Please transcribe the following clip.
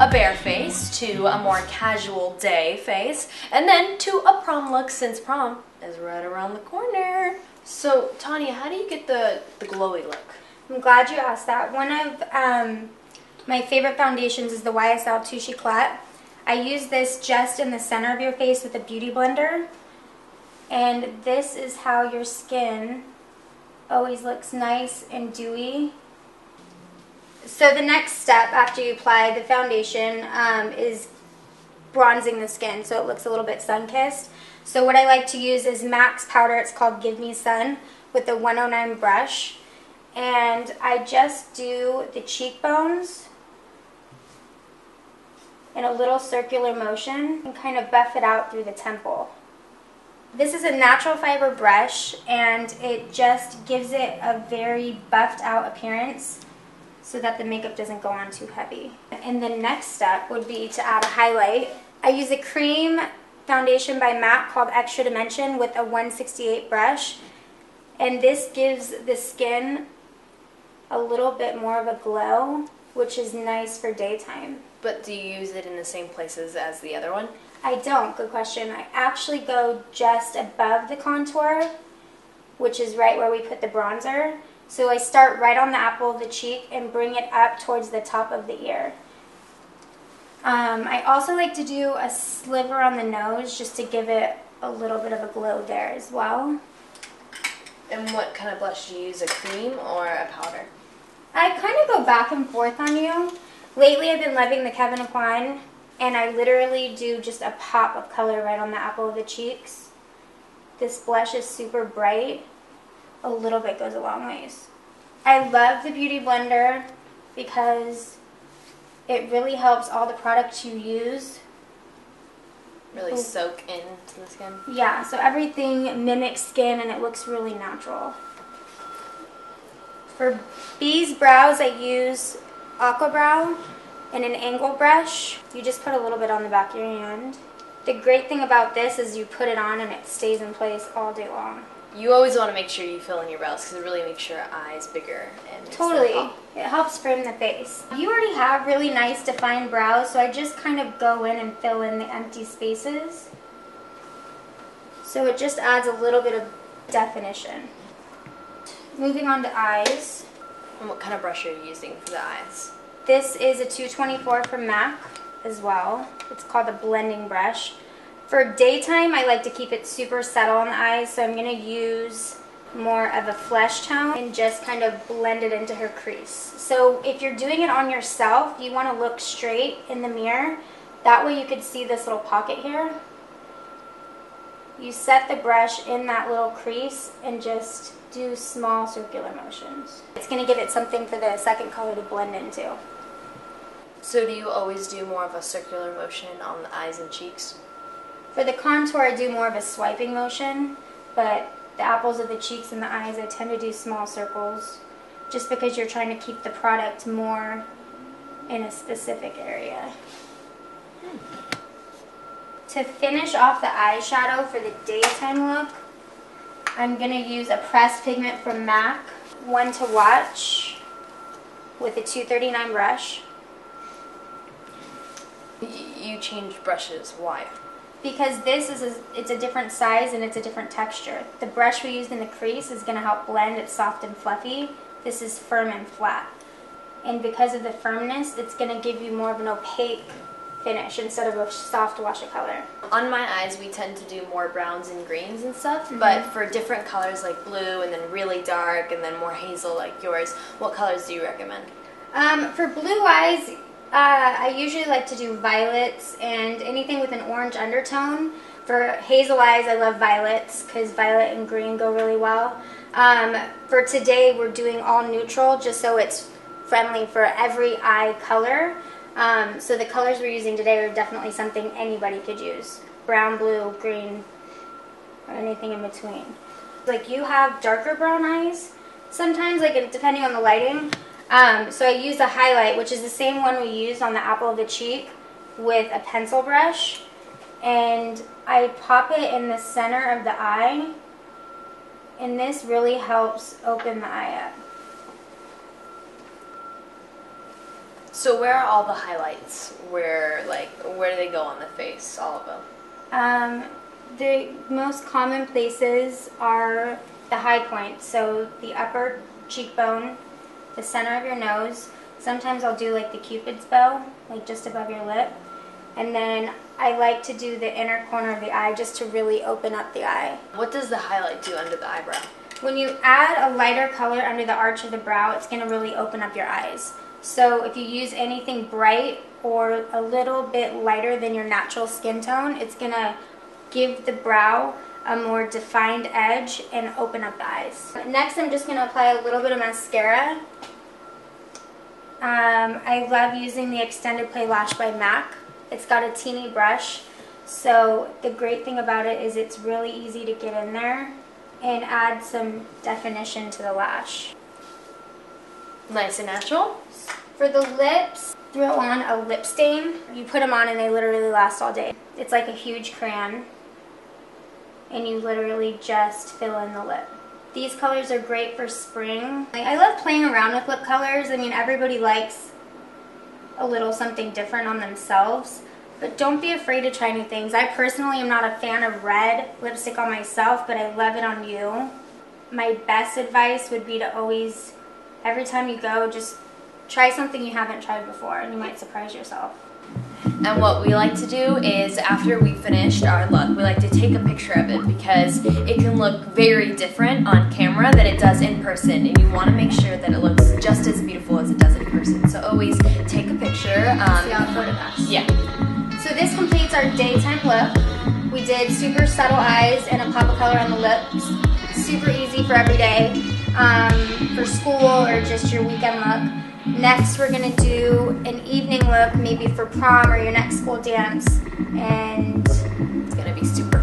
a bare face to a more casual day face, and then to a prom look since prom is right around the corner. So, Tonya, how do you get the glowy look? I'm glad you asked that. One of my favorite foundations is the YSL Touche Éclat. I use this just in the center of your face with a beauty blender. And this is how your skin always looks nice and dewy. So the next step after you apply the foundation is bronzing the skin so it looks a little bit sun-kissed. So what I like to use is MAC's powder. It's called Give Me Sun with the 109 brush. And I just do the cheekbones in a little circular motion and kind of buff it out through the temple. This is a natural fiber brush and it just gives it a very buffed out appearance so that the makeup doesn't go on too heavy. And the next step would be to add a highlight. I use a cream foundation by MAC called Extra Dimension with a 168 brush, and this gives the skin a little bit more of a glow, which is nice for daytime. But do you use it in the same places as the other one? I don't. Good question. I actually go just above the contour, which is right where we put the bronzer. So I start right on the apple of the cheek and bring it up towards the top of the ear. I also like to do a sliver on the nose just to give it a little bit of a glow there as well. And what kind of blush do you use, a cream or a powder? I kind of go back and forth on you. Lately I've been loving the Kevyn Aucoin, and I literally do just a pop of color right on the apple of the cheeks. This blush is super bright. A little bit goes a long ways. I love the Beauty Blender because it really helps all the products you use really soak into the skin? Yeah, so everything mimics skin and it looks really natural. For B's brows, I use Aqua Brow and an angle brush. You just put a little bit on the back of your hand. The great thing about this is you put it on and it stays in place all day long. You always want to make sure you fill in your brows because it really makes your eyes bigger. And totally. It helps frame the face. You already have really nice defined brows, so I just kind of go in and fill in the empty spaces. So it just adds a little bit of definition. Moving on to eyes. And what kind of brush are you using for the eyes? This is a 224 from MAC as well. It's called a blending brush. For daytime, I like to keep it super subtle on the eyes, so I'm going to use more of a flesh tone and just kind of blend it into her crease. So if you're doing it on yourself, you want to look straight in the mirror. That way you could see this little pocket here. You set the brush in that little crease and just do small circular motions. It's going to give it something for the second color to blend into. So do you always do more of a circular motion on the eyes and cheeks? For the contour, I do more of a swiping motion, but the apples of the cheeks and the eyes, I tend to do small circles, just because you're trying to keep the product more in a specific area. To finish off the eyeshadow for the daytime look, I'm going to use a pressed pigment from MAC, One to Watch, with a 239 brush. You change brushes. Why? Because this is it's a different size and it's a different texture. The brush we used in the crease is going to help blend. It's soft and fluffy. This is firm and flat. And because of the firmness, it's going to give you more of an opaque finish instead of a soft wash of color. On my eyes, we tend to do more browns and greens and stuff, but for different colors like blue and then really dark and then more hazel like yours, what colors do you recommend? For blue eyes, I usually like to do violets and anything with an orange undertone. For hazel eyes, I love violets because violet and green go really well. For today, we're doing all neutral just so it's friendly for every eye color. So the colors we're using today are definitely something anybody could use. Brown, blue, green, or anything in between. Like you have darker brown eyes sometimes, like depending on the lighting. So I use a highlight, which is the same one we used on the apple of the cheek, with a pencil brush. And I pop it in the center of the eye. And this really helps open the eye up. So where are all the highlights? Where do they go on the face? All of them? The most common places are the high points, so the upper cheekbone, the center of your nose. Sometimes I'll do like the Cupid's bow, like just above your lip. And then I like to do the inner corner of the eye just to really open up the eye. What does the highlight do under the eyebrow? When you add a lighter color under the arch of the brow, it's going to really open up your eyes. So if you use anything bright or a little bit lighter than your natural skin tone, it's going to give the brow a more defined edge and open up the eyes. Next, I'm just going to apply a little bit of mascara. I love using the Extended Play Lash by MAC. It's got a teeny brush, so the great thing about it is it's really easy to get in there and add some definition to the lash. Nice and natural. For the lips, throw on a lip stain. You put them on and they literally last all day. It's like a huge crayon, and you literally just fill in the lip. These colors are great for spring. I love playing around with lip colors. I mean, everybody likes a little something different on themselves, but don't be afraid to try new things. I personally am not a fan of red lipstick on myself, but I love it on you. My best advice would be to always, every time you go, just try something you haven't tried before, and you might surprise yourself. And what we like to do is, after we finished our look, we like to take a picture of it because it can look very different on camera than it does in person, and you want to make sure that it looks just as beautiful as it does in person. So always take a picture. See how it photographs. Yeah. So this completes our daytime look. We did super subtle eyes and a pop of color on the lips. Super easy for every day, for school or just your weekend look. Next, we're going to do an evening look, maybe for prom or your next school dance, and it's going to be super